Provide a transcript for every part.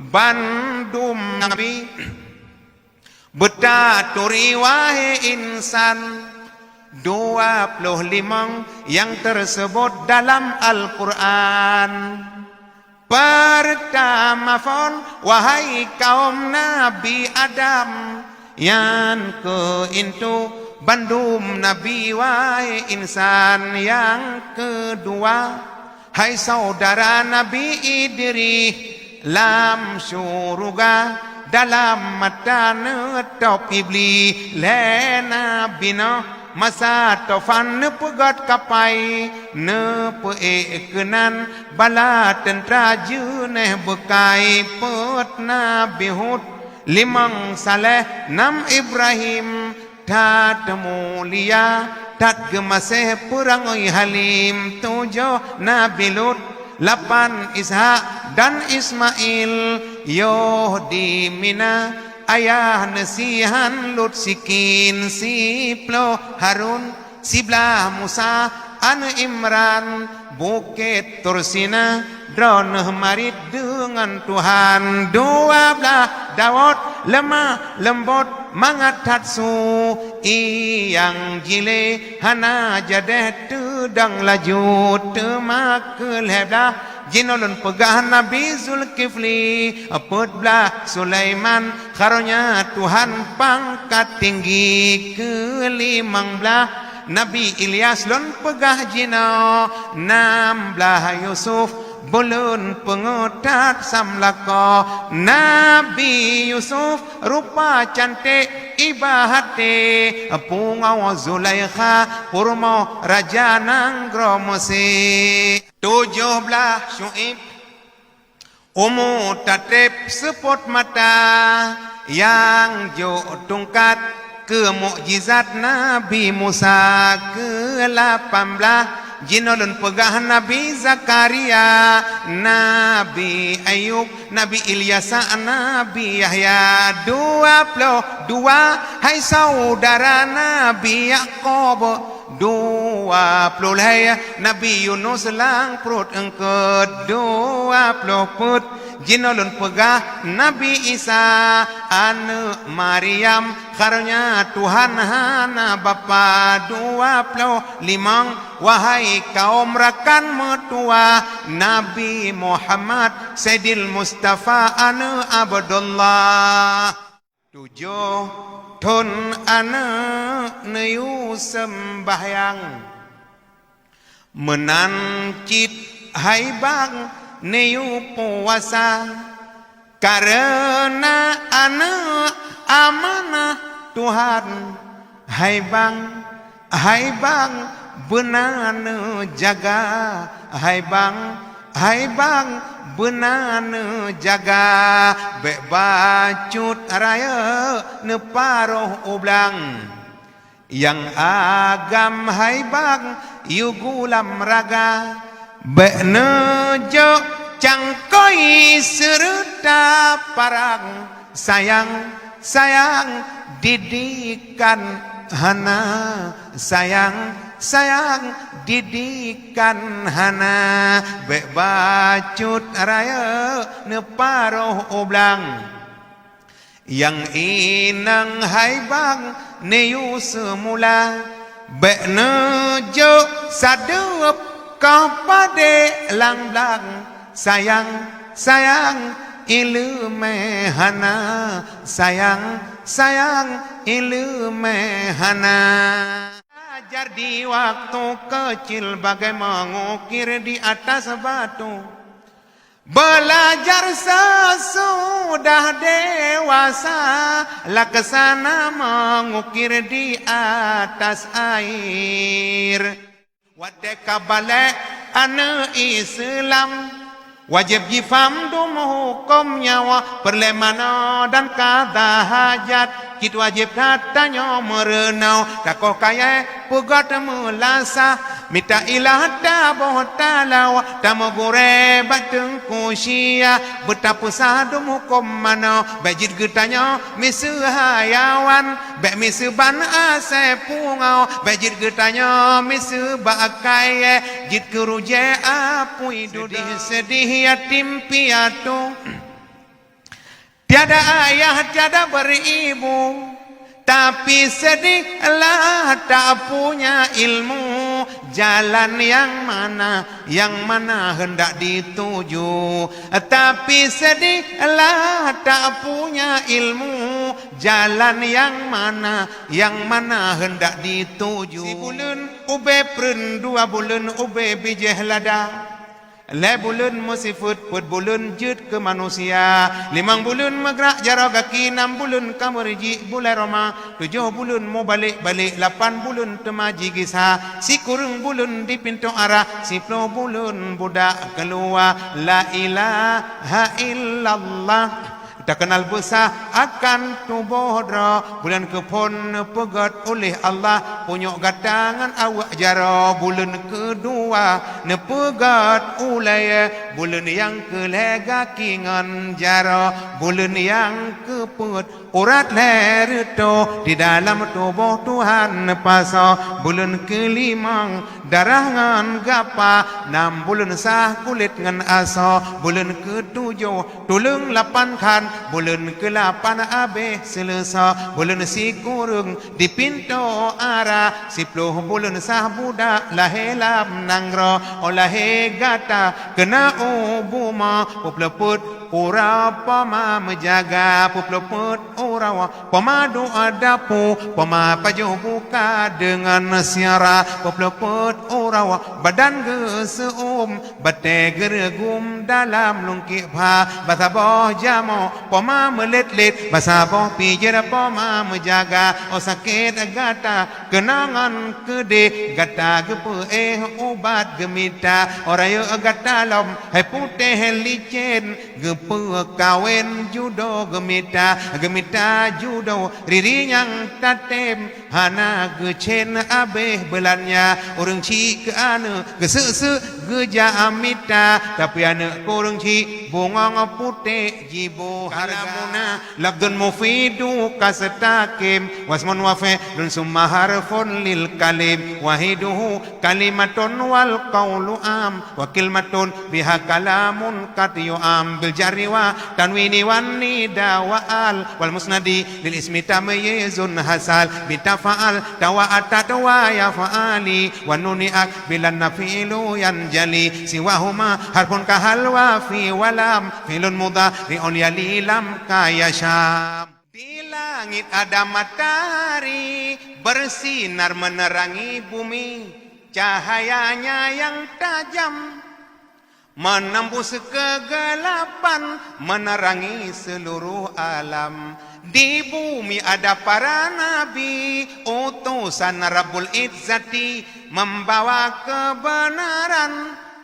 Bandum Nabi Betaturi wahai insan 25 yang tersebut dalam Al-Quran. Pertama wahai kaum Nabi Adam. Yang keintu bandum Nabi wahai insan. Yang kedua hai saudara Nabi Idris lam syuruga dalam mata netop iblis lena bina masa tofan ne pegat kapai ne peekenan bala tentera jeneh bekai pet Nabi Hud 5 Saleh 6 Ibrahim tat mulia tat gemaseh perang halim 7 Nabi Lut 8 Ishak dan Ismail yoh di Mina ayah nasihan Lut sikin 10 Harun 11 Musa an Imran bukit Tursina droneh marit dengan Tuhan 12 Daud lemah lembut mangat hatsu yang jile hana jadeh tedang laju temakul heblah jinolon pegah Nabi Zulkifli aput belah Sulaiman karunya Tuhan pangkat tinggi kelimang belah Nabi Ilyas lon pegah jino 16 Yusuf Bulun pengutat samlako Nabi Yusuf rupa cantik ibahate pungau Zulaikha purmo raja nanggro Mesir 17 Syuib umur tatip sepot mata yang jo tungkat ke mukjizat Nabi Musa ke 18 jinolon pegah Nabi Zakaria, Nabi Ayub, Nabi Ilyas, Nabi Yahya 22 hai saudara Nabi Yaakob 20 hai Nabi Yunus lang perut engket 20 put jinolon pegah Nabi Isa anak Maryam karunya Tuhan hana bapa 25 wahai kaum rakan metua Nabi Muhammad Sayyidil Mustafa anak Abdullah 7 tun anak neyu sembahyang menancit hai bang neyu puasa karena anak amanah Tuhan hai bang benar jaga hai bang benar jaga bek bacut raya ne paroh ublang yang agam hai bang yugulam raga bek nejo cangkoi serta parang sayang didikan hana sayang didikan hana bek bacut raya ne paroh oblang yang inang hai bang neyu semula bek nejo sadeup kapade lang-lang sayang ilmu hana sayang ilmu hana ajar di waktu kecil bagai mengukir di atas batu belajar sesudah dewasa laksana mengukir di atas air wadeka balik anak Islam wajib jifam dum hukum nyawa perlemana dan kada hajat kit wajib katanya merenau takoh kaya pegat melasa mita ilah taboh talawa tamu gore bateng kusia betapa sadum hukum mana bajid getanya misu hayawan bek misu ban ase pungau bajid getanya misu bakai jid keruje apui sedih yatim piatu Tiada ayah, tiada beribu, tapi sedihlah tak punya ilmu. Jalan yang mana hendak dituju. Tapi sedihlah tak punya ilmu. Jalan yang mana hendak dituju. Si bulan ube pren, 2 bulan ube bijih lada. Le bulan musifut put bulan jut ke manusia. 5 bulan megrak jarak kaki. 6 bulan kamerji bulan Roma. 7 bulan mau balik-balik. 8 bulan temaji kisah. Si kurung bulan di pintu arah. 10 bulan budak keluar. La ilaha illallah. Tak kenal besar akan tubuh dra. Bulan kepon pegat oleh Allah. Punyok gatangan awak jara. Bulan kedua nepegat ulai. Bulan yang kelega kingan jara. Bulan yang keput urat leher to. Di dalam tubuh Tuhan pasal. Bulan kelima darangan gapa. 6 bulan sah kulit ngan asa. Bulan ketujuh tulung 8 kan. Bulan ke-8 habis selesa. Bulan si kurung di pintu arah. 10 bulan sah budak lahir lam nangra. Lahir gata kena ubuma. Pupleput ura pama menjaga. Pupleput ura pama doa dapu. Pama pajuh buka dengan siara. Pupleput ura badan geseum. Bate geregum dalam lungkik pa. Batabah jamo poma melet-let. Basaboh pijer poma menjaga. Sakit gata kenangan kede. Gata gepe obat gemita. Oraya gata lom hai putih licin. Gepe kawin judo gemita. Gemita judo riri yang tatem. Hana gecen abeh belannya. Orang ci ke ane gesese geja amita. Tapi anak korang ci bunga putih jibo harmona. Labdun mufidu kasetakim. Wasmun wafe dun summa harfun lil kalim. Wahiduhu kalimatun wal qawlu am. Wa kilmatun biha kalamun katiyu am. Bil jariwa tanwini wan nida wa al. Wal musnadi lil ismi tamayizun hasal. Bitafa'al tawa'atat wa ya fa'ali. Wa nuni'ak bilan nafilu yanjali. Siwahuma harfun kahal wa fi walam. Filun mudhari'un yali lam kaya syam. Di langit ada matahari bersinar menerangi bumi. Cahayanya yang tajam menembus kegelapan, menerangi seluruh alam. Di bumi ada para nabi, utusan Rabbul Izzati, membawa kebenaran,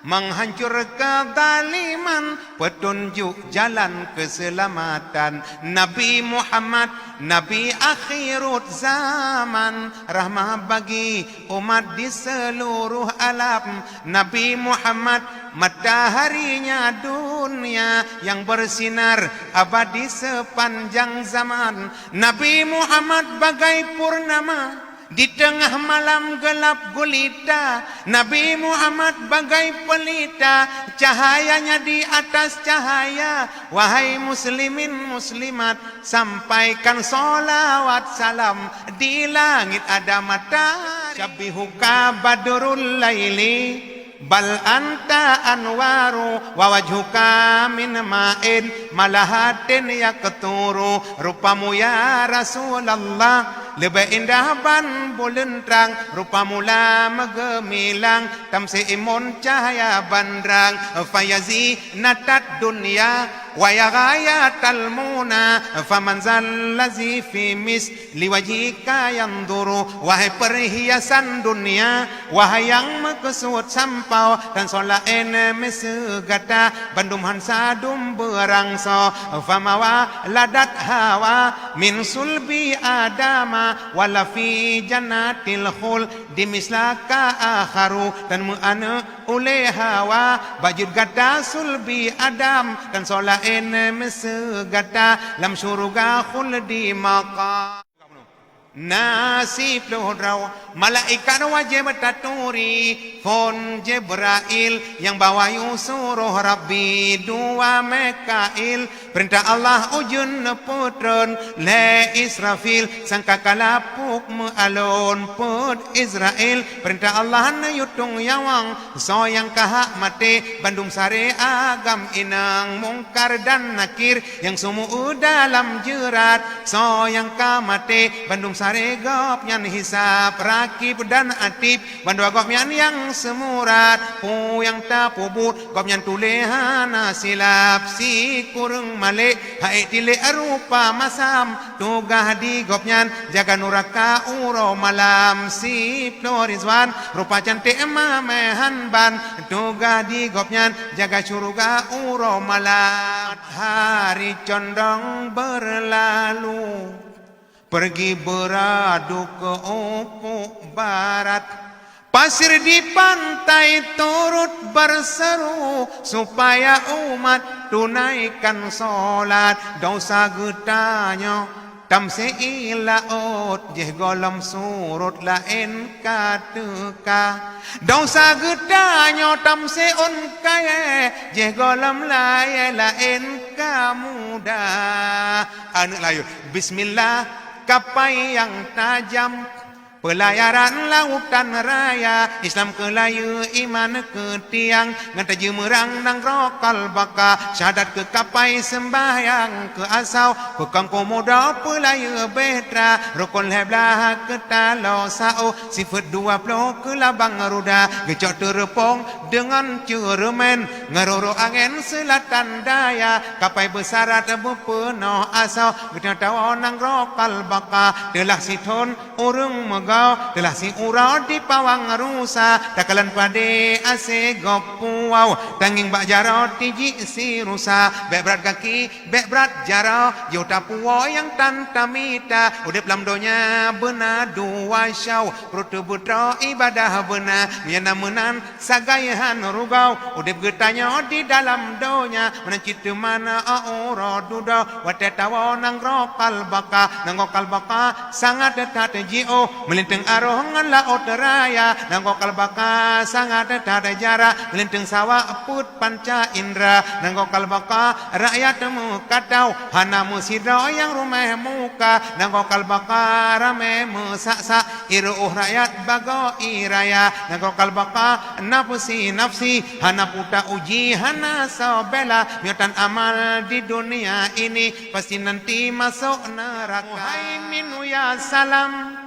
menghancur kezaliman, petunjuk jalan keselamatan. Nabi Muhammad, Nabi akhirut zaman, rahmah bagi umat di seluruh alam. Nabi Muhammad, mataharinya dunia yang bersinar abadi sepanjang zaman. Nabi Muhammad bagai purnama di tengah malam gelap gulita. Nabi Muhammad bagai pelita, cahayanya di atas cahaya. Wahai muslimin muslimat, sampaikan solawat salam. Di langit ada matahari. Syabihuka badrul laili, bal anta anwaru wa wajhuka min ma'in malahatin yakturu. Rupamu ya Rasulullah lebih indah ban bulan terang. Rupamu lama gemilang tamsi imun cahaya bandrang. Fayazi natat dunia wa yaghayatal muna. Faman zallazi fi misli wajhika yanduru. Wahai perhiasan dunia, wahai yang mekesut sampau dan solain mesegata. Bandum hansa dum berangso. Famawa ladat hawa min sulbi adama. Wala fi jannatil khul dimislaka akharu. Dan mu'ana oleh hawa bajud gata sulbi adam. Dan solain mesegata lam syuruga khul di maqam. nasibเราmalaikat wajib taturi fon Jibrail yang bawa suruh Rabbi dua Mikail perintah Allah ujun putron le Israfil sangka kalapuk alon put Israel perintah Allah na yutung yawang so yang kahak mate bandung sare agam inang mungkar dan nakir yang semua dalam jerat so yang kamate bandung sare gop nyan hisap rakib dan atib bandu gop nyan yang semurat pu yang tapubut gop nyan tulehana silap si kurung male hae tile arupa masam tugah di gop nyan jaga nuraka uro malam si Florizwan rupa cantik mamehan ban tugah di gop nyan jaga syurga uro malam hari condong berlalu pergi beradu ke ufuk barat pasir di pantai turut berseru supaya umat tunaikan solat dosa getanya tamse ilaut jeh golam surut lain kateka dosa getanya tamse on kaya jeh golam lain kamuda anak layu bismillah kapai yang tajam pelayaran lautan raya Islam ke layu iman ke tiang ngata jemerang nang rokal baka syahadat ke kapai sembahyang ke asau pekang komoda pelayu betra rokol heblah ke talo sao sifat 20 ke labang ruda gecok terpong dengan ceremen ngeroro angin selatan daya kapai besarat bepenuh asau gecok tawa nang rokal baka telah siton urung mega telah si urau di pawang rusa takalan pade ase gopuau tanging bak jarau tiji si rusa bek berat kaki bek berat jarau jota puo yang tantamita udip lamdonya bena dua syau perut butra ibadah bena miana menan sagayahan rugau udip getanya di dalam donya menancit mana aura duda watetawa nang rokal baka nang rokal baka sangat detat jio melinteng arohongan laut raya nanggo kalbaka sangat tada jarak melinteng sawah put panca indra nanggo kalbaka rakyat temu katau hana musidra yang rumah muka nanggo kalbaka rame mesaksa iruh rakyat bago iraya nanggo kalbaka nafsi nafsi hana puta uji hana sobela miotan amal di dunia ini pasti nanti masuk neraka muhaimin ya salam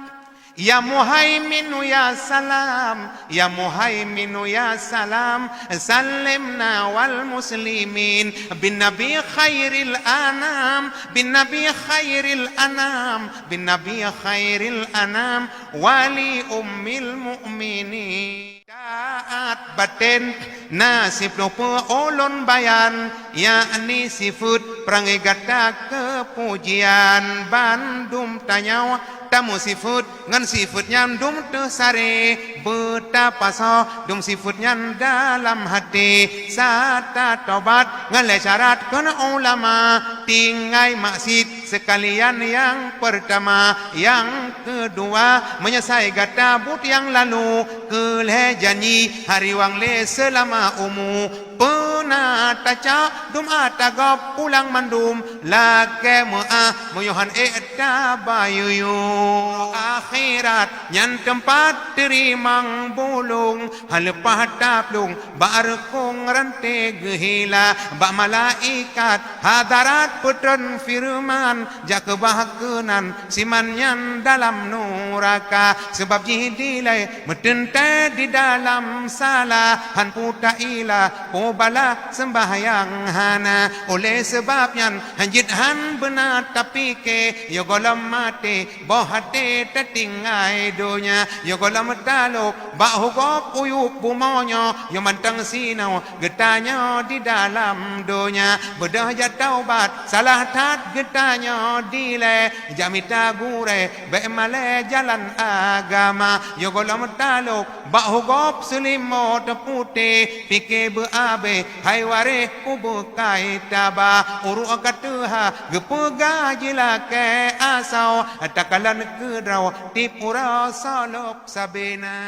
ya muhaiminu ya salam ya muhaiminu ya salam salimna wal muslimin bin nabi khairil anam bin nabi khairil anam bin nabi khairil anam wali ummil mu'minin taat batin nasib lupa olon bayan yakni sifut perangai gata kepujian bandum tanyawa tamu sifut ngan sifut nyandum tersare betapa so dum sifut nyan dalam hati sata tobat ngan le syarat kena ulama tinggai maksud sekalian yang pertama yang kedua menyesai gata but yang lalu keleh janji hari wang le selama umu pernah taca dum atagap pulang mandum lake mu'ah muyuhan bayu akhirat nyan tempat terimang bulung halepah taplung barkung rante gehila bak malaikat hadarat putran firman jak kebahakenan siman nyan dalam nuraka sebab jihidilai metente di dalam salah han puta ila bala sembahyang hana oleh sebabnya hanjit han benar tapi ke yo golam mate boh hati tertinggai donya yo golam taluk bah hugop uyuk bumonyo yo mantang sinau getanya di dalam donya bedah jat taubat salah tat getanya dile jamita gure be male jalan agama yo golam taluk bah hugop selimut putih fikir be hai wareh ubukai taba uru akatuha gepega jilake asau takalan kedraw tip ura salop sabena